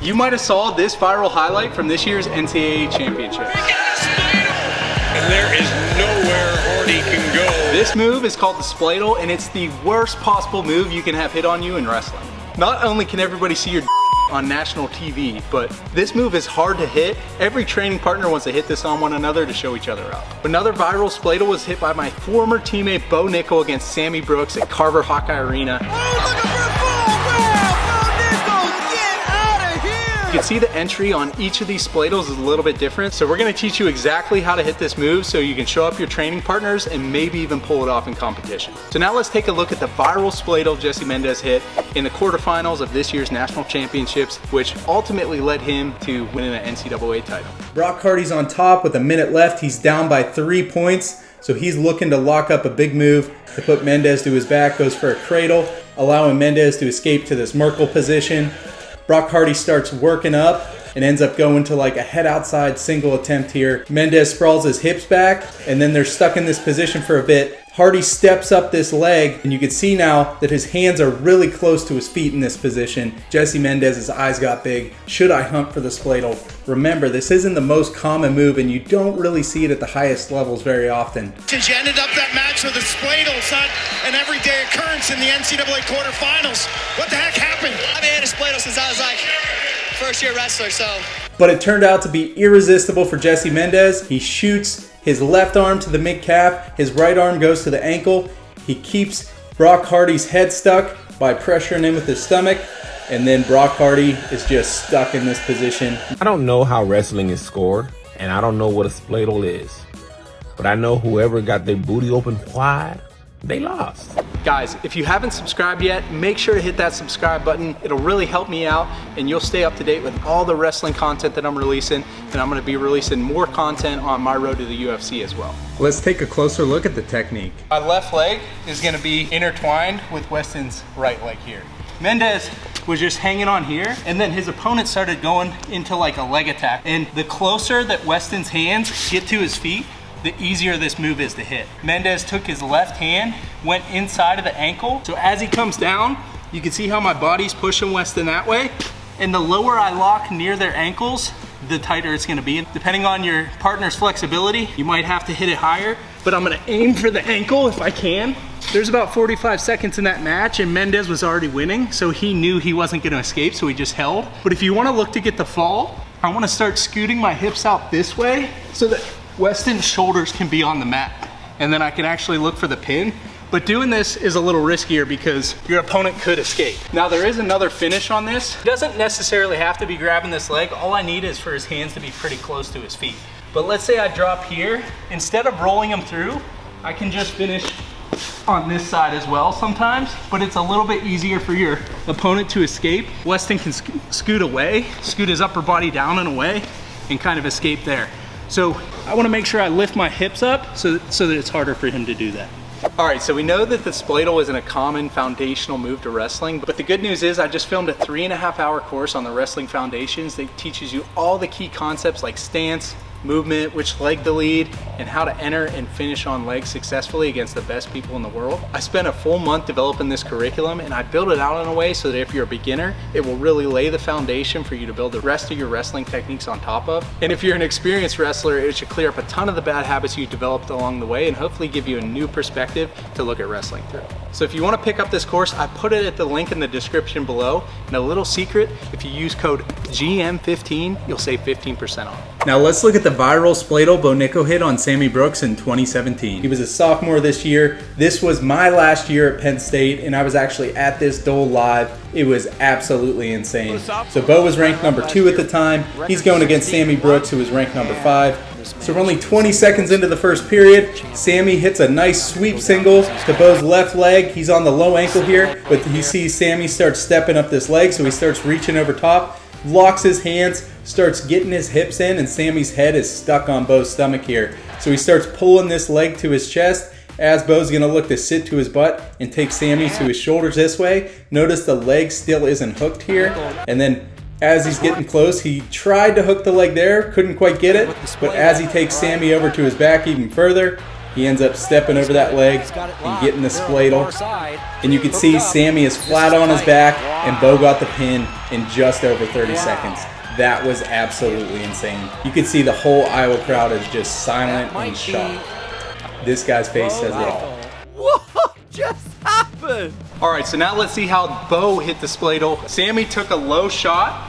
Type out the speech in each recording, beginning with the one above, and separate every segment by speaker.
Speaker 1: You might have saw this viral highlight from this year's NCAA Championships.
Speaker 2: And there is nowhere Hardy can go.
Speaker 1: This move is called the spladle, and it's the worst possible move you can have hit on you in wrestling. Not only can everybody see your on national TV, but this move is hard to hit. Every training partner wants to hit this on one another to show each other up. Another viral spladle was hit by my former teammate Bo Nickal against Sammy Brooks at Carver Hawkeye Arena. You can see the entry on each of these spladles is a little bit different, so we're going to teach you exactly how to hit this move so you can show up your training partners and maybe even pull it off in competition. So now let's take a look at the viral spladle Jesse Mendez hit in the quarterfinals of this year's national championships, which ultimately led him to winning an NCAA title. Brock Hardy's on top with a minute left. He's down by 3 points, so he's looking to lock up a big move to put Mendez to his back, goes for a cradle, allowing Mendez to escape to this Merkle position. Brock Hardy starts working up and ends up going to like a head outside single attempt here. Mendez sprawls his hips back, and then they're stuck in this position for a bit. Hardy steps up this leg, and you can see now that his hands are really close to his feet in this position. Jesse Mendez's eyes got big. Should I hunt for the spladle? Remember, this isn't the most common move, and you don't really see it at the highest levels very often.
Speaker 3: Since you ended up that match with a spladle, it's not an everyday occurrence in the NCAA quarterfinals. What the heck happened?
Speaker 4: I've been hitting a spladle since I was like first-year wrestler, so.
Speaker 1: But it turned out to be irresistible for Jesse Mendez. He shoots his left arm to the mid-calf, his right arm goes to the ankle. He keeps Brock Hardy's head stuck by pressuring him with his stomach, and then Brock Hardy is just stuck in this position.
Speaker 5: I don't know how wrestling is scored, and I don't know what a spladle is, but I know whoever got their booty open wide, they lost.
Speaker 1: Guys, if you haven't subscribed yet, make sure to hit that subscribe button. It'll really help me out, and you'll stay up to date with all the wrestling content that I'm releasing, and I'm gonna be releasing more content on my road to the UFC as well. Let's take a closer look at the technique. My left leg is gonna be intertwined with Weston's right leg here. Mendez was just hanging on here, and then his opponent started going into like a leg attack. And the closer that Weston's hands get to his feet, the easier this move is to hit. Mendez took his left hand, went inside of the ankle. So as he comes down, you can see how my body's pushing Weston that way. And the lower I lock near their ankles, the tighter it's gonna be. And depending on your partner's flexibility, you might have to hit it higher, but I'm gonna aim for the ankle if I can. There's about 45 seconds in that match, and Mendez was already winning, so he knew he wasn't gonna escape, so he just held. But if you wanna look to get the fall, I wanna start scooting my hips out this way so that Weston's shoulders can be on the mat, and then I can actually look for the pin. But doing this is a little riskier because your opponent could escape. Now there is another finish on this. It doesn't necessarily have to be grabbing this leg. All I need is for his hands to be pretty close to his feet. But let's say I drop here, instead of rolling him through, I can just finish on this side as well sometimes, but it's a little bit easier for your opponent to escape. Weston can scoot away, scoot his upper body down and away, and kind of escape there. So I want to make sure I lift my hips up so that it's harder for him to do that. All right, so we know that the spladle isn't a common foundational move to wrestling, but the good news is I just filmed a 3.5-hour course on the wrestling foundations that teaches you all the key concepts like stance, movement, which leg to lead, and how to enter and finish on legs successfully against the best people in the world. I spent a full month developing this curriculum, and I built it out in a way so that if you're a beginner, it will really lay the foundation for you to build the rest of your wrestling techniques on top of. And if you're an experienced wrestler, it should clear up a ton of the bad habits you developed along the way and hopefully give you a new perspective to look at wrestling through. So if you want to pick up this course, I put it at the link in the description below. And a little secret, if you use code GM15, you'll save 15% off. Now let's look at the viral spladle Bo Nickal hit on Sammy Brooks in 2017. He was a sophomore this year. This was my last year at Penn State, and I was actually at this duel live. It was absolutely insane. So Bo was ranked number 2 at the time. He's going against Sammy Brooks, who was ranked number 5. So we're only 20 seconds into the first period. Sammy hits a nice sweep single to Bo's left leg. He's on the low ankle here, but he sees Sammy start stepping up this leg, so he starts reaching over top, locks his hands, starts getting his hips in, and Sammy's head is stuck on Bo's stomach here. So he starts pulling this leg to his chest as Bo's gonna look to sit to his butt and take Sammy to his shoulders this way. Notice the leg still isn't hooked here, and then as he's getting close, he tried to hook the leg there, couldn't quite get it, but as he takes Sammy over to his back even further, he ends up stepping over that leg and getting the spladle. And you can see Sammy is flat on his back. and Bo got the pin in just over 30 seconds. That was absolutely insane. You could see the whole Iowa crowd is just silent and shocked. This guy's face says it all.
Speaker 6: What just happened?
Speaker 1: All right, so now let's see how Bo hit the spladle. Sammy took a low shot,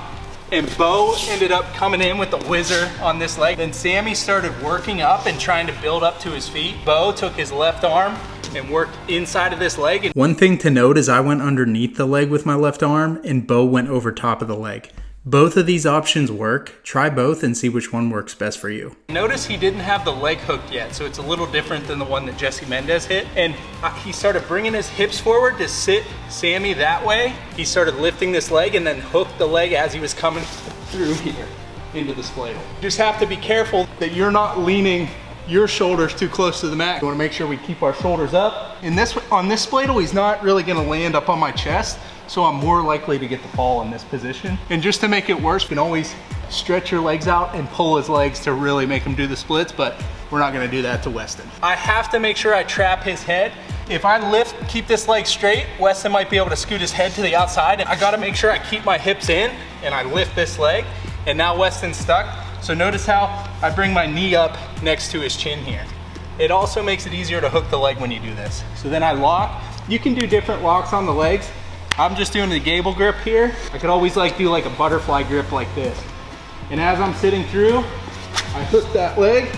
Speaker 1: and Bo ended up coming in with the whizzer on this leg. Then Sammy started working up and trying to build up to his feet. Bo took his left arm and worked inside of this leg. One thing to note is I went underneath the leg with my left arm, and Bo went over top of the leg. Both of these options work. Try both and see which one works best for you. Notice he didn't have the leg hooked yet, so it's a little different than the one that Jesse Mendez hit. And he started bringing his hips forward to sit Sammy that way. He started lifting this leg and then hooked the leg as he was coming through here into the spladle. Just have to be careful that you're not leaning your shoulders too close to the mat. You want to make sure we keep our shoulders up. On this spladle, he's not really going to land up on my chest, so I'm more likely to get the fall in this position. And just to make it worse, you can always stretch your legs out and pull his legs to really make him do the splits, but we're not going to do that to Weston. I have to make sure I trap his head. If I keep this leg straight, Weston might be able to scoot his head to the outside. I got to make sure I keep my hips in and I lift this leg, and now Weston's stuck. So notice how I bring my knee up next to his chin here. It also makes it easier to hook the leg when you do this. So then I lock. You can do different locks on the legs. I'm just doing the gable grip here. I could always do like a butterfly grip like this. And as I'm sitting through, I hook that leg,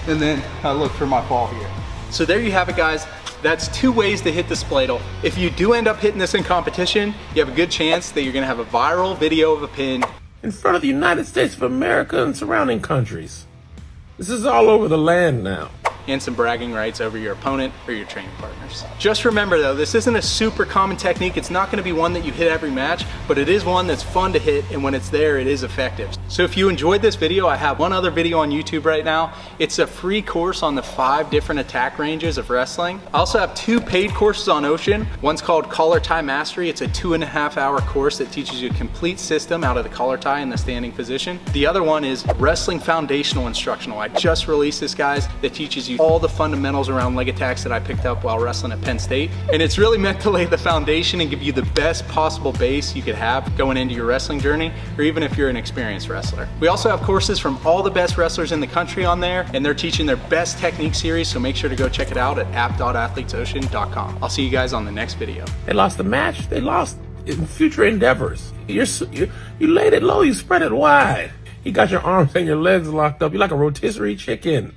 Speaker 1: and then I look for my fall here. So there you have it, guys. That's 2 ways to hit the spladle. If you do end up hitting this in competition, you have a good chance that you're gonna have a viral video of a pin
Speaker 5: in front of the United States of America and surrounding countries. This is all over the land now.
Speaker 1: And some bragging rights over your opponent or your training partners. Just remember though, this isn't a super common technique. It's not gonna be one that you hit every match, but it is one that's fun to hit, and when it's there, it is effective. So if you enjoyed this video, I have one other video on YouTube right now. It's a free course on the 5 different attack ranges of wrestling. I also have 2 paid courses on Ocean. One's called Collar Tie Mastery. It's a 2.5-hour course that teaches you a complete system out of the collar tie and the standing position. The other one is Wrestling Foundational Instructional. I just released this, guys, that teaches you all the fundamentals around leg attacks that I picked up while wrestling at Penn State. And it's really meant to lay the foundation and give you the best possible base you could have going into your wrestling journey, or even if you're an experienced wrestler. We also have courses from all the best wrestlers in the country on there, and they're teaching their best technique series, so make sure to go check it out at app.athletesocean.com. I'll see you guys on the next video.
Speaker 5: They lost the match. They lost in future endeavors. You laid it low. You spread it wide. You got your arms and your legs locked up. You're like a rotisserie chicken.